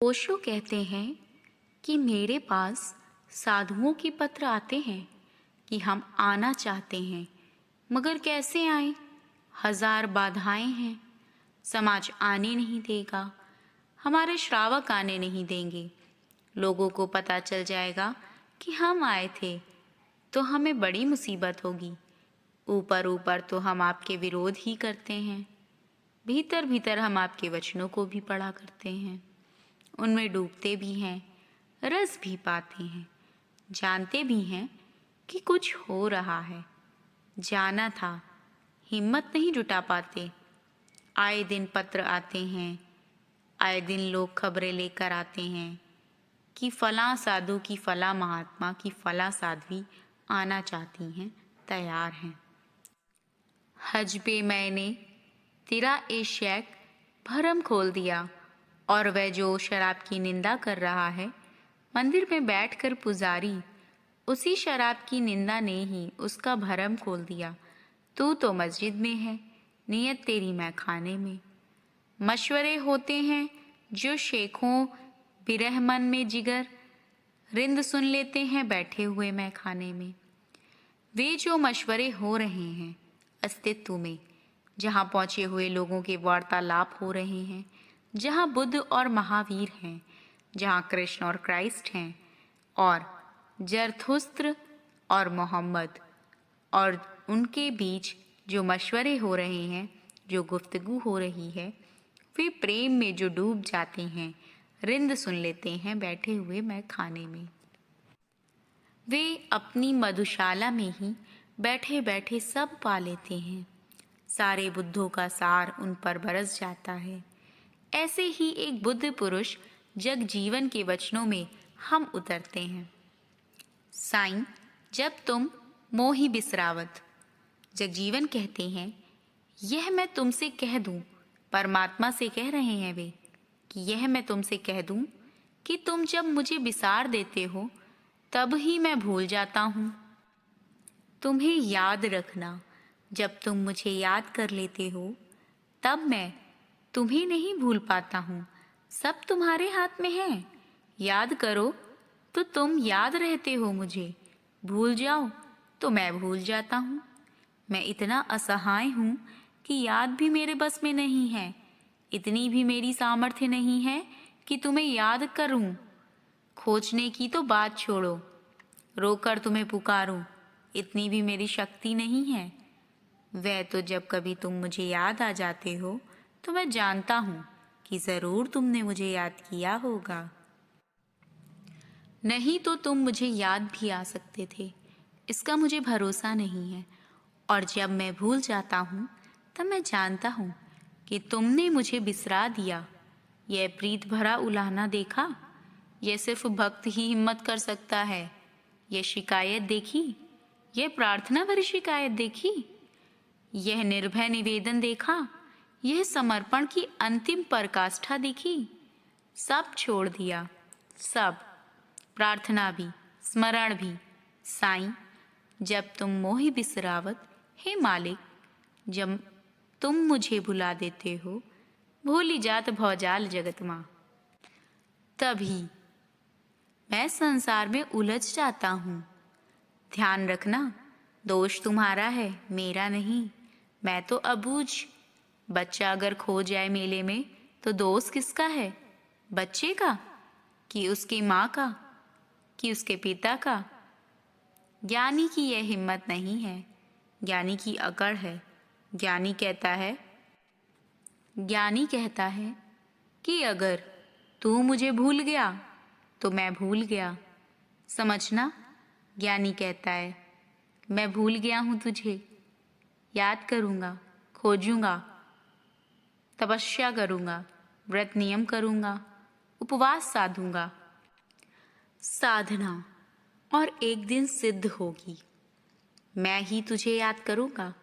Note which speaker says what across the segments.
Speaker 1: ओशो कहते हैं कि मेरे पास साधुओं के पत्र आते हैं कि हम आना चाहते हैं, मगर कैसे आए? हजार बाधाएं हैं। समाज आने नहीं देगा, हमारे श्रावक आने नहीं देंगे। लोगों को पता चल जाएगा कि हम आए थे तो हमें बड़ी मुसीबत होगी। ऊपर ऊपर तो हम आपके विरोध ही करते हैं, भीतर भीतर हम आपके वचनों को भी पढ़ा करते हैं। उनमें डूबते भी हैं, रस भी पाते हैं, जानते भी हैं कि कुछ हो रहा है। जाना था, हिम्मत नहीं जुटा पाते। आए दिन पत्र आते हैं, आए दिन लोग खबरें लेकर आते हैं कि फलां साधु की फलां महात्मा की फलां साध्वी आना चाहती हैं, तैयार हैं। हज पे मैंने तेरा एशैक भरम खोल दिया, और वह जो शराब की निंदा कर रहा है, मंदिर में बैठकर पुजारी उसी शराब की निंदा ने ही उसका भरम खोल दिया। तू तो मस्जिद में है, नियत तेरी मैं खाने में। मशवरे होते हैं जो शेखों बिरहमन में जिगर, रिंद सुन लेते हैं बैठे हुए मैं खाने में। वे जो मशवरे हो रहे हैं अस्तित्व में, जहाँ पहुँचे हुए लोगों के वार्तालाप हो रहे हैं, जहाँ बुद्ध और महावीर हैं, जहाँ कृष्ण और क्राइस्ट हैं, और जरथुस्त्र और मोहम्मद, और उनके बीच जो मशवरे हो रहे हैं, जो गुफ्तगू हो रही है, वे प्रेम में जो डूब जाते हैं, रिंद सुन लेते हैं बैठे हुए मैं खाने में। वे अपनी मधुशाला में ही बैठे बैठे सब पा लेते हैं। सारे बुद्धों का सार उन पर बरस जाता है। ऐसे ही एक बुद्ध पुरुष जग जीवन के वचनों में हम उतरते हैं। साईं, जब तुम मोहि बिसरावत, जगजीवन कहते हैं, यह मैं तुमसे कह दूं, परमात्मा से कह रहे हैं वे, कि यह मैं तुमसे कह दूं कि तुम जब मुझे बिसार देते हो तब ही मैं भूल जाता हूँ। तुम्हें याद रखना, जब तुम मुझे याद कर लेते हो तब मैं तुम्हें नहीं भूल पाता हूँ। सब तुम्हारे हाथ में है। याद करो तो तुम याद रहते हो मुझे, भूल जाओ तो मैं भूल जाता हूँ। मैं इतना असहाय हूँ कि याद भी मेरे बस में नहीं है। इतनी भी मेरी सामर्थ्य नहीं है कि तुम्हें याद करूँ। खोजने की तो बात छोड़ो, रोकर तुम्हें पुकारूं, इतनी भी मेरी शक्ति नहीं है। वह तो जब कभी तुम मुझे याद आ जाते हो तो मैं जानता हूँ कि ज़रूर तुमने मुझे याद किया होगा। नहीं तो तुम मुझे याद भी आ सकते थे, इसका मुझे भरोसा नहीं है। और जब मैं भूल जाता हूँ तब मैं जानता हूँ कि तुमने मुझे बिसरा दिया। यह प्रीत भरा उलाहना देखा, यह सिर्फ भक्त ही हिम्मत कर सकता है। यह शिकायत देखी, यह प्रार्थना भरी शिकायत देखी, यह निर्भय निवेदन देखा, यह समर्पण की अंतिम पराकाष्ठा देखी। सब छोड़ दिया, सब, प्रार्थना भी, स्मरण भी। साईं, जब तुम मोहि बिसरावत, हे मालिक, जब तुम मुझे भुला देते हो, भूली जात भौजाल जगत माँ, तभी मैं संसार में उलझ जाता हूँ। ध्यान रखना, दोष तुम्हारा है, मेरा नहीं। मैं तो अबूझ। बच्चा अगर खो जाए मेले में तो दोष किसका है? बच्चे का, कि उसकी माँ का, कि उसके पिता का? ज्ञानी की यह हिम्मत नहीं है, ज्ञानी की अकड़ है। ज्ञानी कहता है कि अगर तू मुझे भूल गया तो मैं भूल गया। समझना, ज्ञानी कहता है, मैं भूल गया हूँ तुझे, याद करूँगा, खोजूँगा, तपस्या करूँगा, व्रत नियम करूँगा, उपवास साधूँगा। साधना, और एक दिन सिद्ध होगी। मैं ही तुझे याद करूँगा,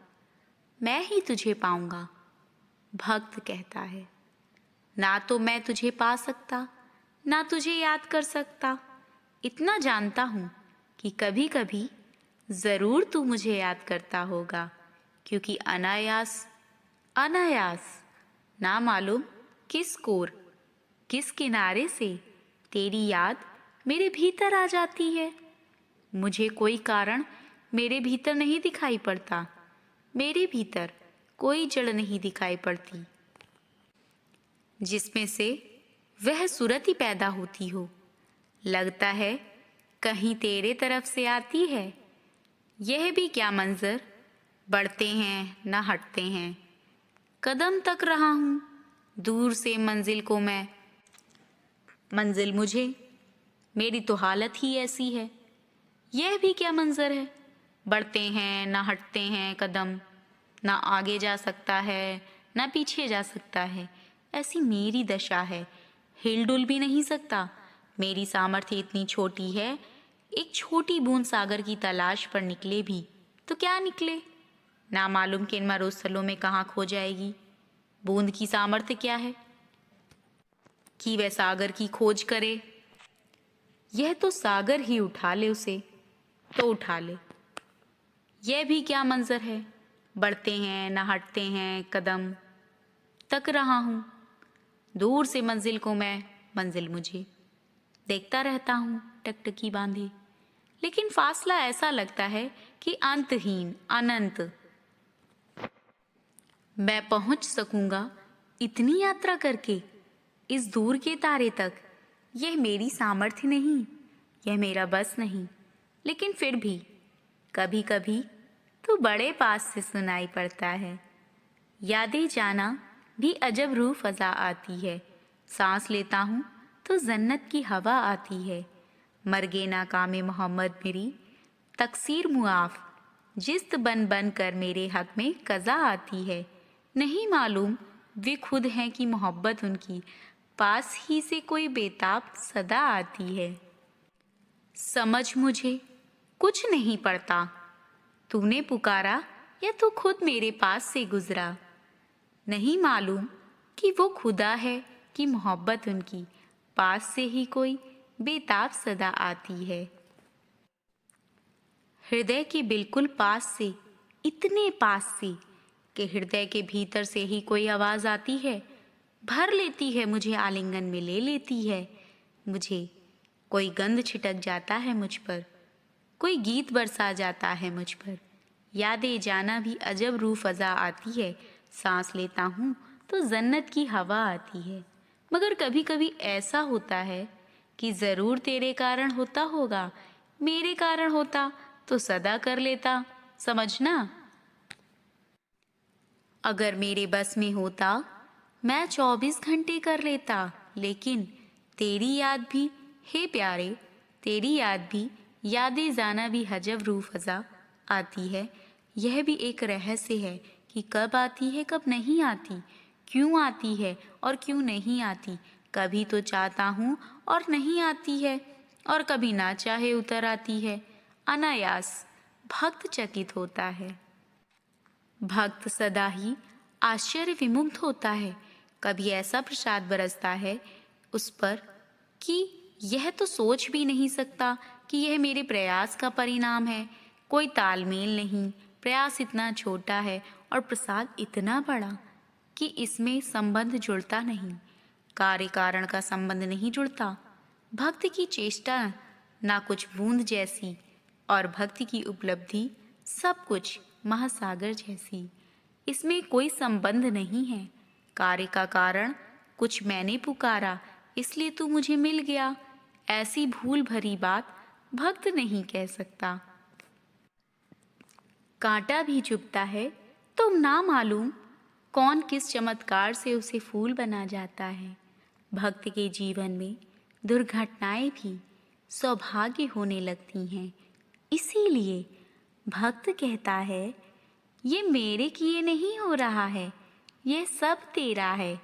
Speaker 1: मैं ही तुझे पाऊँगा। भक्त कहता है, ना तो मैं तुझे पा सकता, ना तुझे याद कर सकता। इतना जानता हूँ कि कभी कभी ज़रूर तू मुझे याद करता होगा, क्योंकि अनायास, अनायास, ना मालूम किस कोर किस किनारे से तेरी याद मेरे भीतर आ जाती है। मुझे कोई कारण मेरे भीतर नहीं दिखाई पड़ता, मेरे भीतर कोई जड़ नहीं दिखाई पड़ती जिसमें से वह सूरत ही पैदा होती हो। लगता है कहीं तेरे तरफ से आती है। यह भी क्या मंजर, बढ़ते हैं न हटते हैं, कदम तक रहा हूँ दूर से मंजिल को मैं। मंजिल मुझे, मेरी तो हालत ही ऐसी है। यह भी क्या मंजर है, बढ़ते हैं न हटते हैं कदम, ना आगे जा सकता है ना पीछे जा सकता है, ऐसी मेरी दशा है। हिलडुल भी नहीं सकता। मेरी सामर्थ्य इतनी छोटी है, एक छोटी बूंद सागर की तलाश पर निकले भी तो क्या निकले, ना मालूम किन मरुस्थलों में कहाँ खो जाएगी। बूंद की सामर्थ्य क्या है कि वह सागर की खोज करे। यह तो सागर ही उठा ले उसे तो उठा ले। यह भी क्या मंजर है, बढ़ते हैं न हटते हैं कदम तक रहा हूँ दूर से मंजिल को मैं। मंजिल मुझे, देखता रहता हूँ टकटकी बांधे, लेकिन फासला ऐसा लगता है कि अंतहीन अनंत। मैं पहुंच सकूंगा इतनी यात्रा करके इस दूर के तारे तक। यह मेरी सामर्थ्य नहीं, यह मेरा बस नहीं, लेकिन फिर भी कभी कभी तो बड़े पास से सुनाई पड़ता है। यादें जाना भी अजब रूह फजा आती है। सांस लेता हूँ तो जन्नत की हवा आती है। मरगे ना कामे मोहम्मद मेरी तकसीर मुआफ, जिस्त बन बन कर मेरे हक में कज़ा आती है। नहीं मालूम वे खुद हैं कि मोहब्बत उनकी पास ही से कोई बेताब सदा आती है। समझ मुझे कुछ नहीं पड़ता, तूने पुकारा या तू खुद मेरे पास से गुजरा। नहीं मालूम कि वो खुदा है कि मोहब्बत उनकी पास से ही कोई बेताब सदा आती है। हृदय के बिल्कुल पास से, इतने पास से कि हृदय के भीतर से ही कोई आवाज आती है, भर लेती है मुझे, आलिंगन में ले लेती है मुझे। कोई गंध छिटक जाता है मुझ पर, कोई गीत बरसा जाता है मुझ पर। यादें जाना भी अजब रूह फजा आती है। सांस लेता हूँ तो जन्नत की हवा आती है। मगर कभी कभी ऐसा होता है कि ज़रूर तेरे कारण होता होगा, मेरे कारण होता तो सदा कर लेता, समझना। अगर मेरे बस में होता मैं 24 घंटे कर लेता, लेकिन तेरी याद भी, हे प्यारे, तेरी याद भी, यादें जाना भी अजब रूह फजा आती है। यह भी एक रहस्य है कि कब आती है कब नहीं आती, क्यों आती है और क्यों नहीं आती। कभी तो चाहता हूँ और नहीं आती है, और कभी ना चाहे उतर आती है। अनायास भक्त चकित होता है। भक्त सदा ही आश्चर्य विमुग्ध होता है। कभी ऐसा प्रसाद बरसता है उस पर कि यह तो सोच भी नहीं सकता कि यह मेरे प्रयास का परिणाम है। कोई तालमेल नहीं, प्रयास इतना छोटा है और प्रसाद इतना बड़ा कि इसमें संबंध जुड़ता नहीं, कार्य कारण का संबंध नहीं जुड़ता। भक्त की चेष्टा ना कुछ बूंद जैसी और भक्ति की उपलब्धि सब कुछ महासागर जैसी। इसमें कोई संबंध नहीं है। कार्य का कारण कुछ मैंने पुकारा इसलिए तू मुझे मिल गया, ऐसी भूल भरी बात भक्त नहीं कह सकता। कांटा भी चुभता है तो ना मालूम कौन किस चमत्कार से उसे फूल बना जाता है। भक्त के जीवन में दुर्घटनाएं भी सौभाग्य होने लगती हैं। इसीलिए भक्त कहता है, ये मेरे किए नहीं हो रहा है, यह सब तेरा है।